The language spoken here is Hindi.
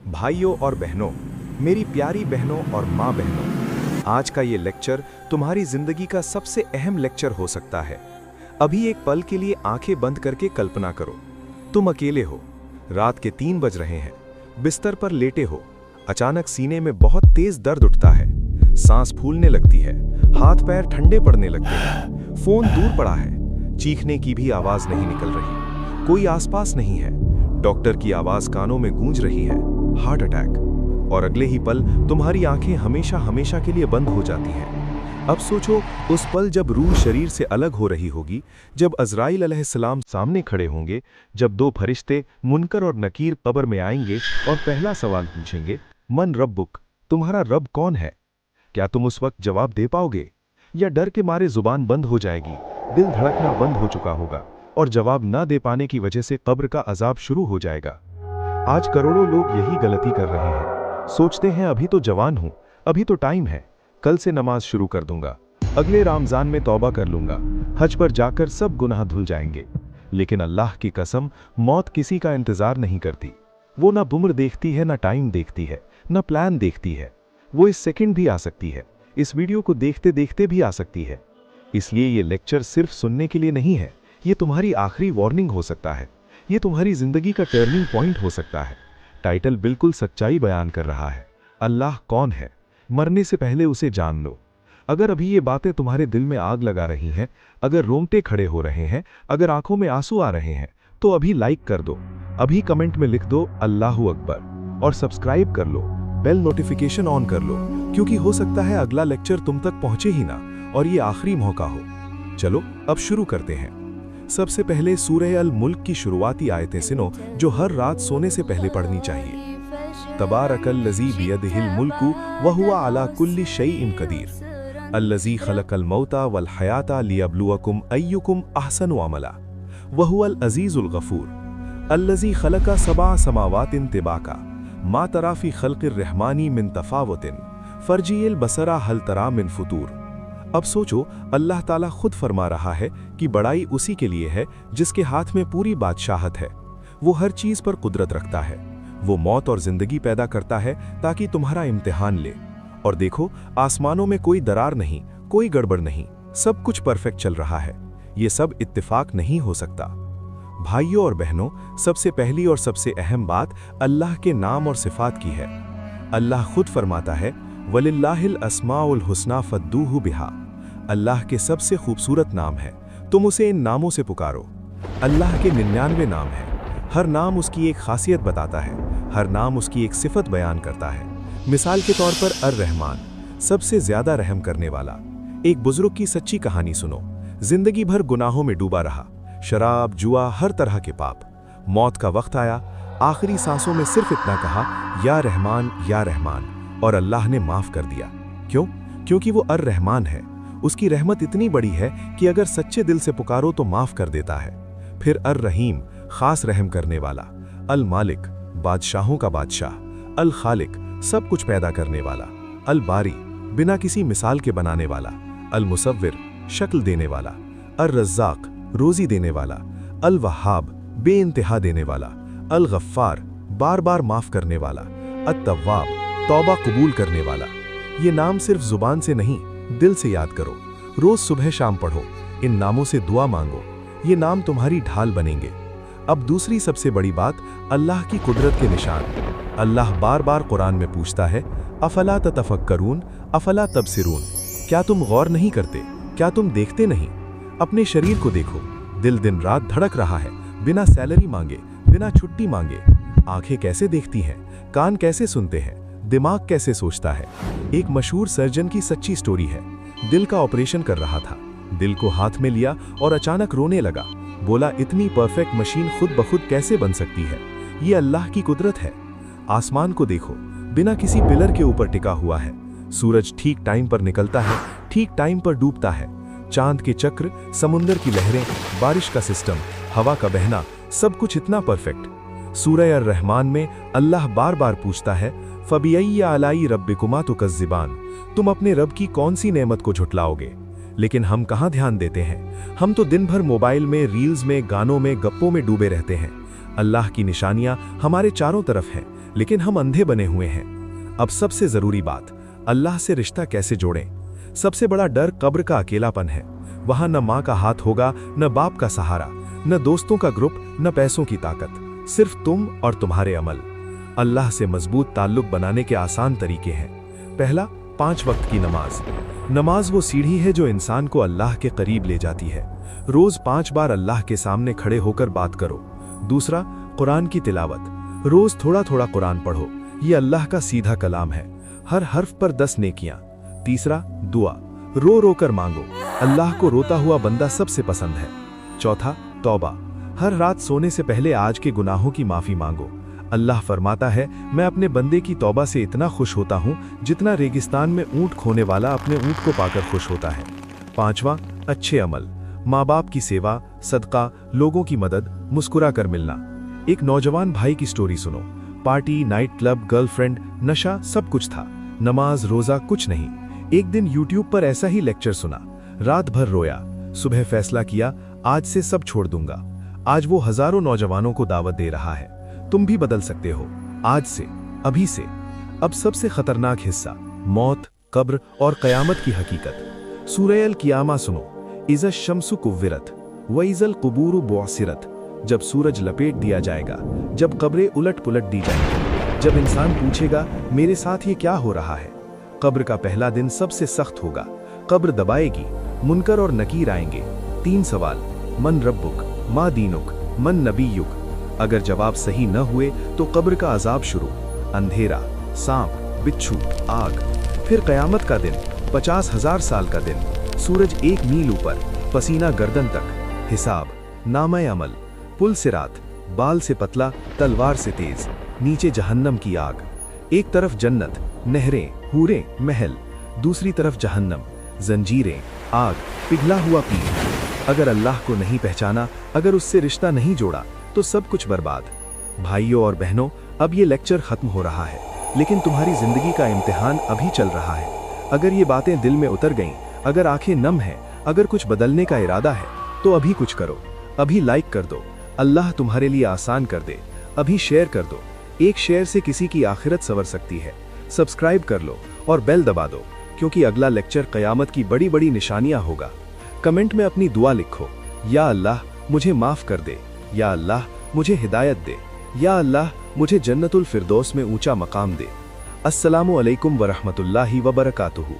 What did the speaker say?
भाइयों और बहनों, मेरी प्यारी बहनों और माँ बहनों, आज का ये लेक्चर तुम्हारी जिंदगी का सबसे अहम लेक्चर हो सकता है। अभी एक पल के लिए आंखें बंद करके कल्पना करो, तुम अकेले हो, रात के 3 बज रहे हैं, बिस्तर पर लेटे हो, अचानक सीने में बहुत तेज दर्द उठता है, सांस फूलने लगती है, हाथ पैर ठंडे पड़ने लगते हैं, फोन दूर पड़ा है, चीखने की भी आवाज नहीं निकल रही, कोई आसपास नहीं है, डॉक्टर की आवाज कानों में गूंज रही है, हार्ट अटैक, और अगले ही पल तुम्हारी आंखें हमेशा हमेशा के लिए बंद हो जाती हैं। अब सोचो उस पल जब रूह शरीर से अलग हो रही होगी, जब अज़राइल अलैहिस्सलाम सामने खड़े होंगे, जब 2 फरिश्ते मुनकर और नकीर कब्र में आएंगे और पहला सवाल पूछेंगे, मन रब्बुक, तुम्हारा रब कौन है? क्या तुम उस वक्त जवाब दे पाओगे, या डर के मारे जुबान बंद हो जाएगी, दिल धड़कना बंद हो चुका होगा और जवाब ना दे पाने की वजह से कब्र का अजाब शुरू हो जाएगा? आज करोड़ों लोग यही गलती कर रहे हैं। सोचते हैं अभी तो जवान हूं, अभी तो टाइम है, कल से नमाज शुरू कर दूंगा, अगले रमजान में तौबा कर लूंगा, हज पर जाकर सब गुनाह धुल जाएंगे। लेकिन अल्लाह की कसम, मौत किसी का इंतजार नहीं करती। वो ना उम्र देखती है, ना टाइम देखती है, ना प्लान देखती है। वो इस सेकंड भी आ सकती है, इस वीडियो को देखते देखते भी आ सकती है। इसलिए ये लेक्चर सिर्फ सुनने के लिए नहीं है, ये तुम्हारी आखिरी वार्निंग हो सकता है, ये तुम्हारी जिंदगी का टर्निंग पॉइंट हो सकता है। टाइटल बिल्कुल सच्चाई बयान कर रहा है। अल्लाह कौन है? मरने से पहले उसे जान लो। अगर अभी ये बातें तुम्हारे दिल में आग लगा रही हैं, अगर रोंगटे खड़े हो रहे हैं, अगर आंखों में आंसू आ रहे हैं, तो अभी लाइक कर दो, अभी कमेंट में लिख दो अल्लाहू अकबर, और सब्सक्राइब कर लो, बेल नोटिफिकेशन ऑन कर लो, क्योंकि हो सकता है अगला लेक्चर तुम तक पहुंचे ही ना और ये आखिरी मौका हो। चलो अब शुरू करते हैं। सबसे पहले सूरह अल मुल्क की शुरुआती आयतें सुनो, जो हर रात सोने से पहले पढ़नी चाहिए। तबारकल्लज़ी बियदिहिल मुल्कु व हुवा अला कुल्ली शैइन कदीर, अल्लज़ी खलक़ल मौता वल हयाता लियब्लुवकुम अय्युकुम अहसनु अमला, व हुवल अज़ीज़ुल गफ़ूर, अल्लज़ी खलक़ा सबअ समावातिन तिबाका, मा तरा फ़ी ख़ल्क़िर रहमानी मिन तफ़ावुतिन, फ़रजिइल बसरा हल तरा मिन फ़ुतूर। अब सोचो, अल्लाह ताला खुद फरमा रहा है कि बड़ाई उसी के लिए है जिसके हाथ में पूरी बादशाहत है। वो हर चीज पर कुदरत रखता है। वो मौत और जिंदगी पैदा करता है ताकि तुम्हारा इम्तिहान ले। और देखो, आसमानों में कोई दरार नहीं, कोई गड़बड़ नहीं, सब कुछ परफेक्ट चल रहा है। ये सब इत्तेफाक नहीं हो सकता। भाइयों और बहनों, सबसे पहली और सबसे अहम बात अल्लाह के नाम और सिफात की है। अल्लाह खुद फरमाता है, वलिल्लाहिल अस्माउल हुस्ना फद्दूहु बिहा, अल्लाह के सबसे खूबसूरत नाम है, तुम उसे इन नामों से पुकारो। अल्लाह के 99 नाम हैं, हर नाम उसकी एक खासियत बताता है, हर नाम उसकी एक सिफत बयान करता है। मिसाल के तौर पर अर-रहमान, सबसे ज्यादा रहम करने वाला। एक बुजुर्ग की सच्ची कहानी सुनो। जिंदगी भर गुनाहों में डूबा रहा, शराब, जुआ, हर तरह के पाप। मौत का वक्त आया, आखिरी सांसों में सिर्फ इतना कहा, या रहमान या रहमान, और अल्लाह ने माफ कर दिया। क्यों? क्योंकि वो अर-रहमान है। उसकी रहमत इतनी बड़ी है कि अगर सच्चे दिल से पुकारो तो माफ कर देता है। फिर अर-रहीम, खास रहम करने वाला। अल-मालिक, बादशाहों का बादशाह। अल-खालिक, सब कुछ पैदा करने वाला। अल-बारी, बिना किसी मिसाल के बनाने वाला। अल-मुसव्विर, शक्ल देने वाला। अर-रज़्ज़ाक, रोजी देने वाला। अल-वहाब, बेइंतहा देने वाला। अल-गफ्फार, बार बार माफ करने वाला। अत-तव्वाब, तौबा कबूल करने वाला। ये नाम सिर्फ जुबान से नहीं, दिल से याद करो। रोज सुबह शाम पढ़ो, इन नामों से दुआ मांगो, ये नाम तुम्हारी ढाल बनेंगे। अब दूसरी सबसे बड़ी बात, अल्लाह की कुदरत के निशान। अल्लाह बार बार कुरान में पूछता है, अफला ततफक्करून अफला तबसिरून, क्या तुम गौर नहीं करते, क्या तुम देखते नहीं? अपने शरीर को देखो, दिल दिन रात धड़क रहा है, बिना सैलरी मांगे, बिना छुट्टी मांगे। आंखें कैसे देखती हैं, कान कैसे सुनते हैं, दिमाग कैसे सोचता है। एक मशहूर सर्जन की सच्ची स्टोरी है। दिल का ऑपरेशन कर रहा था, दिल को हाथ में लिया और अचानक रोने लगा। बोला, इतनी परफेक्ट मशीन खुद ब खुद कैसे बन सकती है? ये अल्लाह की कुदरत है। आसमान को देखो, बिना किसी पिलर के ऊपर टिका हुआ है। सूरज ठीक टाइम पर निकलता है, ठीक टाइम पर डूबता है। चांद के चक्र, समुंदर की लहरें, बारिश का सिस्टम, हवा का बहना, सब कुछ इतना परफेक्ट। सूरह अर-रहमान में अल्लाह बार बार पूछता है, फ़बिअय्यि आलाई रब्बिकुमा तुकज़्ज़िबान, तुम अपने रब की कौन सी नेमत को झुटलाओगे? लेकिन हम कहाँ ध्यान देते हैं? हम तो दिन भर मोबाइल में, रील्स में, गानों में, गप्पों में डूबे रहते हैं। अल्लाह की निशानियां हमारे चारों तरफ हैं, लेकिन हम अंधे बने हुए हैं। अब सबसे जरूरी बात, अल्लाह से रिश्ता कैसे जोड़ें। सबसे बड़ा डर कब्र का अकेलापन है। वहां न माँ का हाथ होगा, न बाप का सहारा, न दोस्तों का ग्रुप, न पैसों की ताकत, सिर्फ तुम और तुम्हारे अमल। अल्लाह से मजबूत ताल्लुक बनाने के आसान तरीके हैं। पहला, 5 वक्त की नमाज। नमाज वो सीढ़ी है जो इंसान को अल्लाह के करीब ले जाती है। रोज 5 बार अल्लाह के सामने खड़े होकर बात करो। दूसरा, कुरान की तिलावत। रोज थोड़ा थोड़ा कुरान पढ़ो, ये अल्लाह का सीधा कलाम है। हर हर्फ पर 10 नेकियां। तीसरा, दुआ। रो रो कर मांगो, अल्लाह को रोता हुआ बंदा सबसे पसंद है। चौथा, तौबा। हर रात सोने से पहले आज के गुनाहों की माफी मांगो। अल्लाह फरमाता है, मैं अपने बंदे की तौबा से इतना खुश होता हूँ जितना रेगिस्तान में ऊंट खोने वाला अपने ऊंट को पाकर खुश होता है। पांचवा, अच्छे अमल। माँ बाप की सेवा, सदका, लोगों की मदद, मुस्कुरा कर मिलना। एक नौजवान भाई की स्टोरी सुनो। पार्टी, नाइट क्लब, गर्लफ्रेंड, नशा, सब कुछ था, नमाज रोजा कुछ नहीं। एक दिन यूट्यूब पर ऐसा ही लेक्चर सुना, रात भर रोया, सुबह फैसला किया आज से सब छोड़ दूंगा। आज वो हजारों नौजवानों को दावत दे रहा है। तुम भी बदल सकते हो, आज से, अभी से। अब सबसे खतरनाक हिस्सा, मौत, कब्र और कयामत की हकीकत। सूरह अल कियामा सुनो। इज़ा शम्सु कुव्विरत व इज़ल कुबूरु बुअसिरत। जब सूरज लपेट दिया जाएगा, जब कब्रें उलट पुलट दी जाएंगी, जब इंसान पूछेगा मेरे साथ ये क्या हो रहा है। कब्र का पहला दिन सबसे सख्त होगा। कब्र दबाएगी, मुनकर और नकीर आएंगे। 3 सवाल, मन रब्बुक, मा दीनुक, मन नबीयुक। अगर जवाब सही न हुए तो कब्र का अजाब शुरू। अंधेरा, सांप, बिच्छू, आग। फिर कयामत का दिन, 50,000 साल का दिन। सूरज 1 मील ऊपर, पसीना गर्दन तक। हिसाब, नामे अमल। पुल सिरात, बाल से पतला, तलवार से तेज। नीचे जहन्नम की आग। एक तरफ जन्नत, नहरें, हूरें, महल। दूसरी तरफ जहन्नम, जंजीरें, आग, पिघला हुआ पीर। अगर अल्लाह को नहीं पहचाना, अगर उससे रिश्ता नहीं जोड़ा, तो सब कुछ बर्बाद। भाइयों और बहनों, अब ये लेक्चर खत्म हो रहा है, लेकिन तुम्हारी जिंदगी का इम्तिहान अभी चल रहा है। अगर ये बातें दिल में उतर गईं, अगर आंखें नम हैं, अगर कुछ बदलने का इरादा है, तो अभी कुछ करो। अभी लाइक कर दो, अल्लाह तुम्हारे लिए आसान कर दे। अभी शेयर कर दो, एक शेयर से किसी की आखिरत संवर सकती है। सब्सक्राइब कर लो और बेल दबा दो, क्योंकि अगला लेक्चर कयामत की बड़ी बड़ी निशानियां होगा। कमेंट में अपनी दुआ लिखो, या अल्लाह मुझे माफ कर दे, या अल्लाह मुझे हिदायत दे, या अल्लाह मुझे जन्नतुल फिरदौस में ऊंचा मकाम दे। अस्सलामु अलैकुम वरहमतुल्लाहि वबरकातुहू।